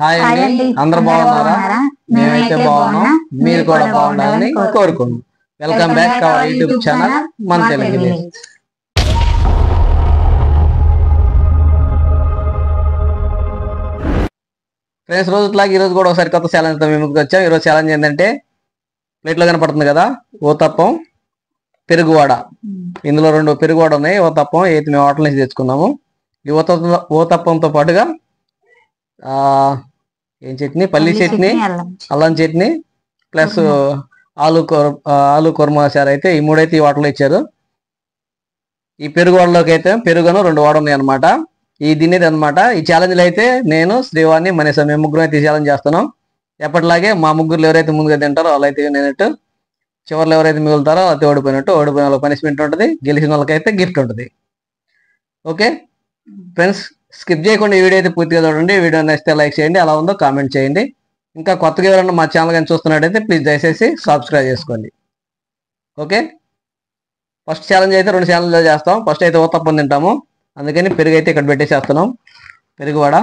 Hi hi అండి, అండి. అందరూ అందరూ బాగున్నారా? బాగున్నారా? మేమైతే బాగున్నాం, మీరు కూడా బాగుండాలని కోరుకుంటున్నాం. Welcome back to our YouTube channel మన తెలుగు విలేజ్. ఫ్రెండ్స్, రోజులాగా ఈ రోజు కూడా ఒకసారి కొత్త ఛాలెంజ్ తో మేము ముందుకు వచ్చాం. ఈరోజు ఛాలెంజ్ ఏంటంటే ప్లేట్లో కనపడుతుంది కదా, ఊతప్పం పెరుగువాడ. ఇందులో 2 పెరుగువాడ ఉన్నాయి. ఊతప్పం అయితే మేము హోటల్ నుంచి తెచ్చుకున్నాము. ఈ ఊతప్పంతో పాటుగా ఏం చట్నీ, పల్లి చట్నీ, అల్లం చట్నీ ప్లస్ ఆలు కుర్మా సార్ అయితే ఈ 3 అయితే ఈ వాటర్లో ఇచ్చారు. ఈ పెరుగు వాడలోకి అయితే పెరుగును 2 వాడ ఉన్నాయి అనమాట. ఈ తినేది అనమాట. ఈ ఛాలెంజ్లో అయితే నేను, శ్రీవాణి, మనీషా మేము ముగ్గురు అయితే ఛాలెంజ్ చేస్తున్నాం. ఎప్పటిలాగే మా ముగ్గురు ఎవరైతే ముందుగా తింటారో వాళ్ళైతే నేనట్టు, చివరిలో ఎవరైతే మిగులుతారో అయితే ఓడిపోయినట్టు. ఓడిపోయిన వాళ్ళకి పనిష్మెంట్ ఉంటుంది, గెలిచిన వాళ్ళకైతే గిఫ్ట్ ఉంటుంది. ఓకే ఫ్రెండ్స్, స్కిప్ చేయకుండా ఈ వీడియో అయితే పూర్తిగా చూడండి. వీడియో నచ్చితే లైక్ చేయండి, అలా ఉందో కామెంట్ చేయండి. ఇంకా కొత్తగా ఎవరైనా మా ఛానల్ కానీ చూస్తున్నట్టయితే ప్లీజ్ దయచేసి సబ్స్క్రైబ్ చేసుకోండి. ఓకే, ఫస్ట్ ఛాలెంజ్ అయితే 2 ఛాలెంజ్లో చేస్తాం. ఫస్ట్ అయితే ఊతప్పం తింటాము, అందుకని పెరుగు అయితే ఇక్కడ పెట్టేసేస్తున్నాం, పెరుగు వడ.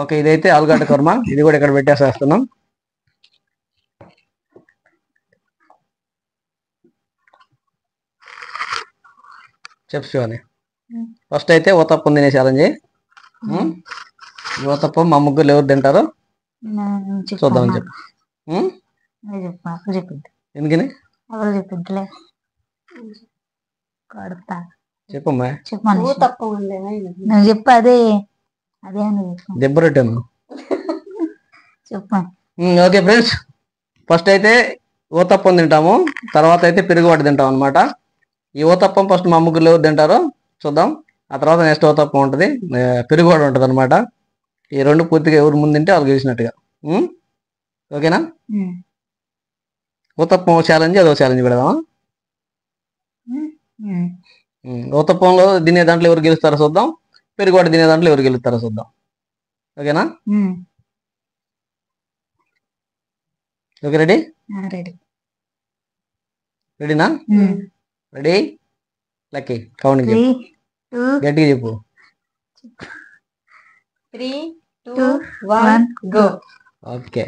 ఓకే, ఇదైతే ఆలుగడ్డ కుర్మా, ఇది కూడా ఇక్కడ పెట్టేసేస్తున్నాం. చెప్తాను. ఫస్ట్ అయితే ఊతప్పం తినే ఛాలెంజ్. ఊతప్పం మా ముగ్గురు ఎవరు తింటారో చూద్దాం. చెప్పు ఎందుకని చెప్పమ్మా, చెప్పు. అదే దెబ్బరొట్టాను. చెప్పు. ఓకే ఫ్రెండ్స్, ఫస్ట్ అయితే ఊతప్పం తింటాము, తర్వాత అయితే పెరుగు వాటి తింటాం అనమాట. ఈ ఊతప్పం ఫస్ట్ మా ముగ్గురు ఎవరు తింటారో చూద్దాం. ఆ తర్వాత నెక్స్ట్ ఊతప్పం ఉంటుంది, పెరుగు వాడు ఉంటుంది అనమాట. ఈ 2 పూర్తిగా ఎవరు ముందు తింటే వాళ్ళు గెలిచినట్టుగా. ఓకేనా? ఊతప్పం ఛాలెంజ్, అదో ఛాలెంజ్ పెడదామా? ఊతప్పంలో తినే దాంట్లో ఎవరు గెలుస్తారో చూద్దాం, పెరుగువాడు తినే దాంట్లో ఎవరు గెలుస్తారో చూద్దాం. ఓకేనా? Okay, ready? రెడీనా? రెడీ. లక్కీ కౌంటింగ్ గట్టిగా చెప్పు. 3, 2, 1 గో. ఓకే,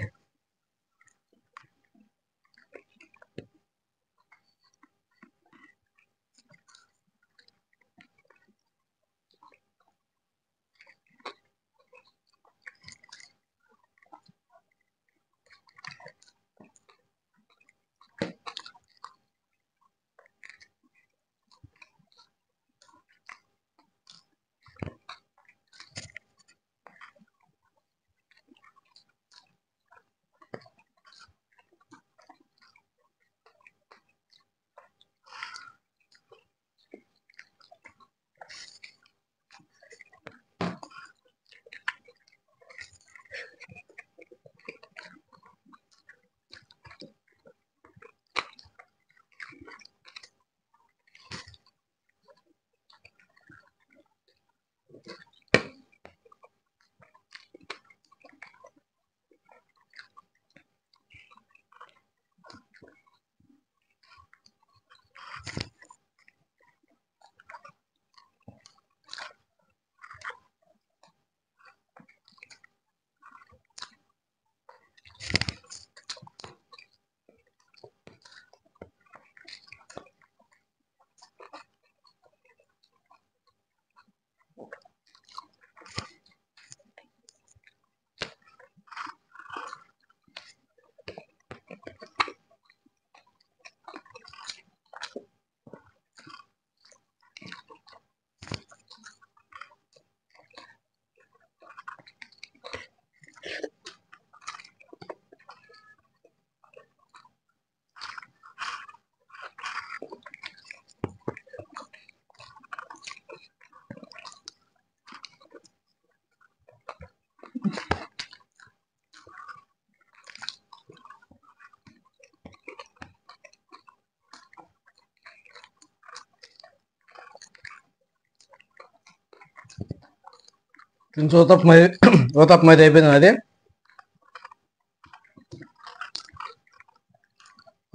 ఊతప్పం అయితే అయిపోయింది అది.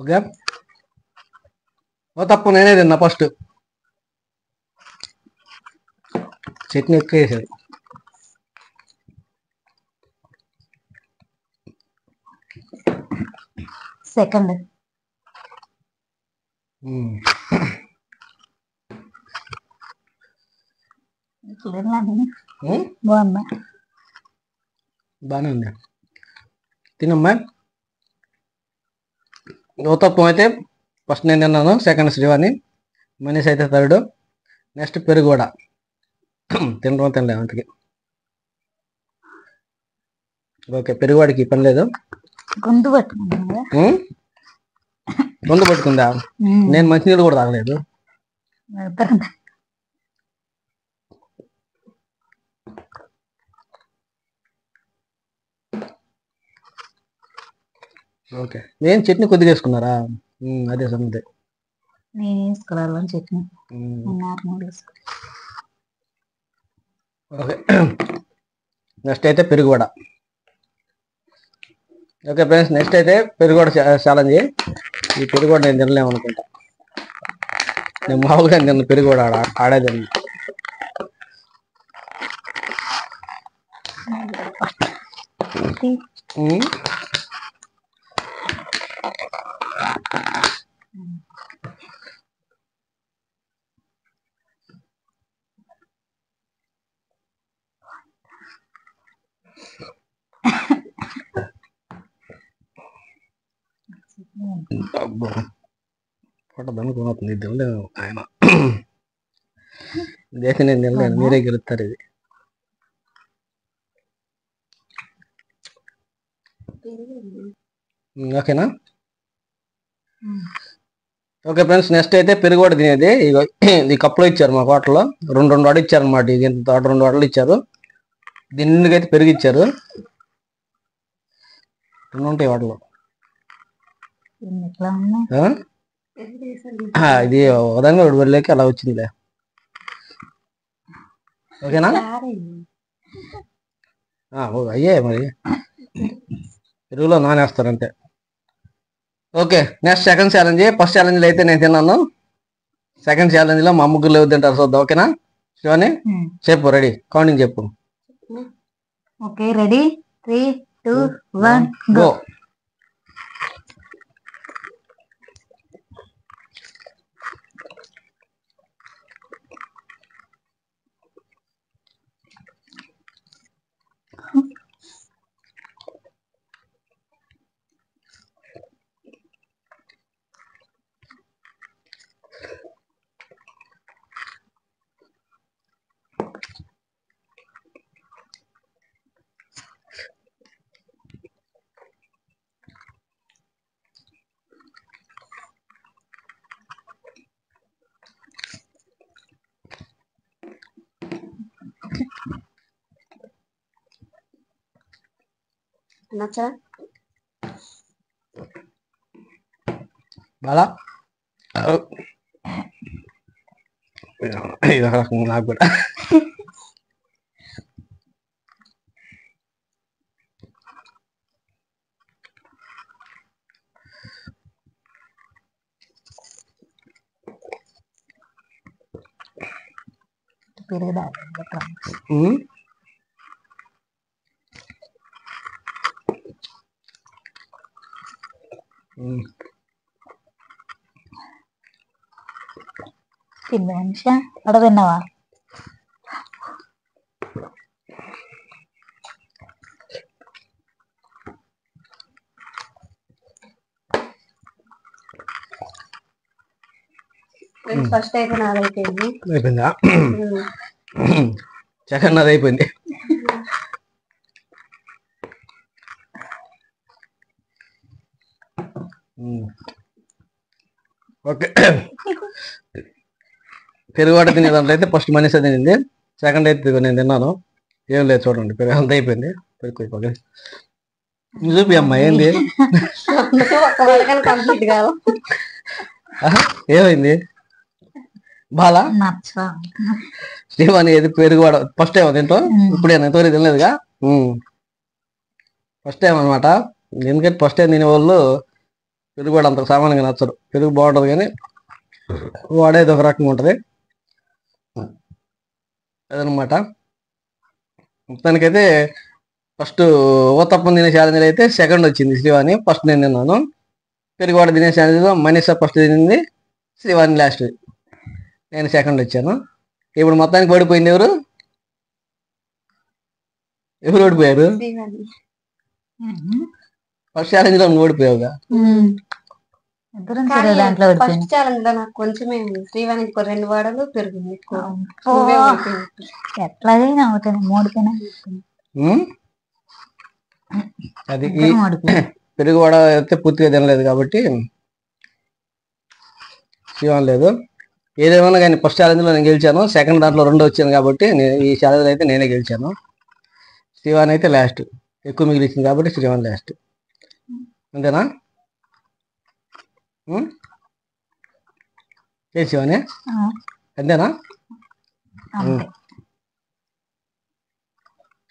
ఓకే, ఊతప్పం నేనే తిన్నా ఫస్ట్. చట్నీ ఎక్కువ వేసాడు. సెకండ్. బాగుందా? బాగానే ఉంది. తినమ్మా. ఊతప్పం అయితే ఫస్ట్ నేను తిన్నాను, సెకండ్ శ్రీవాణి, మనీష్ అయితే థర్డ్, నెక్స్ట్ పెరుగు కూడా తినడం తినలేము అంతకి. ఓకే, పెరుగువాడికి పని లేదు. గొంతు పట్టుకుందా? గొంతు పట్టుకుందా? నేను మంచినీళ్ళు కూడా తాగలేదు. ఓకే, నేను చట్నీ కొద్దిగా వేసుకున్నారా? అదే సంగతి. నేను వేసుకోవాలి చట్నీ. ఓకే, నెక్స్ట్ అయితే పెరుగు వడ. ఓకే ఫ్రెండ్స్, నెక్స్ట్ అయితే పెరుగు వడ ఛాలెంజ్. ఈ పెరుగు వడ నేను తినలేము అనుకుంటా. నేను మామూలుగా తిన్న పెరుగు వడ ఆడేదాన్ని. దనుకున్నది తినలేము ఆయన. ఇదైతే నేను తినలేను, మీరే గెలుస్తారు ఇది. ఓకేనా? ఓకే ఫ్రెండ్స్, నెక్స్ట్ అయితే పెరుగు వడ తినేది. ఈ కప్పులో ఇచ్చారు మా హోటల్లో, రెండు వడలు ఇచ్చారు అనమాట. ఇది రెండు వడలు ఇచ్చారు. దీనికి అయితే పెరుగు ఇచ్చారు. 2 ఉంటాయి వడలు. ఇది ఉదయంగా 2 వరలేకి అలా వచ్చిందిలే. ఓకేనా? అయ్యే మరి పెరుగులో నానేస్తారంటే. Okay, next second challenge. First ఛాలెంజ్లో అయితే నేను తిన్నాను. సెకండ్ ఛాలెంజ్లో మా ముగ్గురు లేవు తింటారు, చూద్దాం. ఓకేనా శివాని? చెప్పు, రెడీ, కౌంటింగ్ చెప్పు. Okay, ready, 3, 2, 1 go. బాలా నాకు కూడా. పెరుగుదా? తిన్నా మనిషా, అడ తిన్నావా? ఫస్ట్ అయితే నాది అయిపోయింది. అయిపోయిందా? సెకండ్ నాది అయిపోయింది. ఓకే, పెరుగువాడ తినే దాంట్లో అయితే ఫస్ట్ మనీష తినింది, సెకండ్ అయితే నేను తిన్నాను. ఏం లేదు చూడండి, పెరుగు అంత అయిపోయింది. పెరుగు చూపి అమ్మా, ఏంది ఏమైంది? బాలా శ్రీవాణి ఏది పెరుగువాడ ఫస్ట్ టైం తింటాం, ఇప్పుడేనా తోరి తినలేదుగా, ఫస్ట్ టైం అనమాట. ఎందుకంటే ఫస్ట్ టైం తినే వాళ్ళు పెరుగు కూడా అంత సామాన్యంగా నచ్చరు. పెరుగు బాగుంటుంది కానీ వాడేది ఒక రకంగా ఉంటుంది అదనమాట. మొత్తానికైతే ఫస్ట్ ఊతప్పం తినే ఛాలెంజ్లో అయితే సెకండ్ వచ్చింది శ్రీవాణి, ఫస్ట్ నేను తిన్నాను. పెరుగువాడ తినే ఛాలెంజ్లో మనీషా ఫస్ట్ తినింది, శ్రీవాణి లాస్ట్, నేను సెకండ్ వచ్చాను. ఇప్పుడు మొత్తానికి ఓడిపోయింది ఎవరు? ఎవరు ఓడిపోయారు? ఫస్ట్ ఛాలెంజ్ లో నువ్వు ఓడిపోయావుగా. దాంట్లో ఫస్ట్ ఛాలెంజ్ లో నాకు కొంచెమే ఉంది, శ్రీవాణికి 2 వాడలు పెరుగుంది. ఎట్లాగైనా అవుతుంది 3కైనా. అది పెరుగువాడ అయితే పూర్తిగా తినలేదు కాబట్టి శ్రీవాణి లేదు. ఏదేమన్నా కానీ ఫస్ట్ ఛాలెంజ్ లో నేను గెలిచాను, సెకండ్ దాంట్లో 2 వచ్చాను కాబట్టి ఈ ఛాలెంజ్ అయితే నేనే గెలిచాను. శ్రీవాణి అయితే లాస్ట్, ఎక్కువ మిగిలించింది కాబట్టి శ్రీవాణి లాస్ట్. అంతేనా? ఏ శివాని అంతేనా?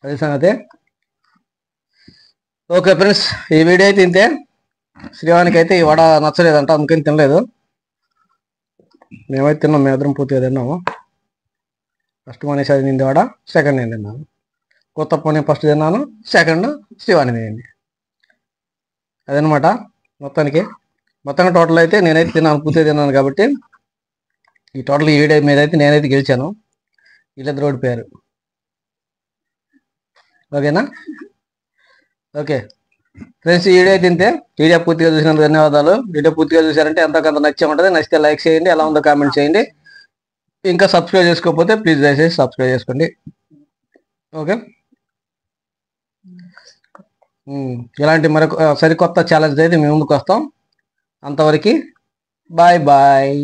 అది సంగతి. ఓకే ఫ్రెండ్స్, ఈ వీడియో అయితే ఇంతే. శ్రీవానికి అయితే ఈ వడ నచ్చలేదంట, అందుకని తినలేదు. మేమైతే తిన్నాం, మేమిద్దరం పూర్తిగా తిన్నాము. ఫస్ట్ మనీష్ అది తింది వడ, సెకండ్ నేను తిన్నాను. కొత్త నేను ఫస్ట్ తిన్నాను, సెకండ్ శ్రీవాణి తింది. అదనమాట మొత్తంగా టోటల్ అయితే నేనైతే తిన్నాను, పూర్తిగా తిన్నాను కాబట్టి ఈ టోటల్ ఈ వీడియో మీద అయితే నేనైతే గెలిచాను, వీళ్ళిద్దరు ఓడిపోయారు. ఓకేనా? ఓకే ఫ్రెండ్స్, ఈ వీడియో అయితే ఇంతే. వీడియో పూర్తిగా చూసినందుకు ధన్యవాదాలు. వీడియో పూర్తిగా చూసారంటే ఎంతో కొంత నచ్చే ఉంటుంది. నచ్చితే లైక్ చేయండి, ఎలా ఉందో కామెంట్ చేయండి. ఇంకా సబ్స్క్రైబ్ చేసుకోకపోతే ప్లీజ్ దయచేసి సబ్స్క్రైబ్ చేసుకోండి. ఓకే, ఇలాంటి మరొక సరికొత్త ఛాలెంజ్ అయితే మేము ముందుకు వస్తాం. అంతవరకు బాయ్ బాయ్.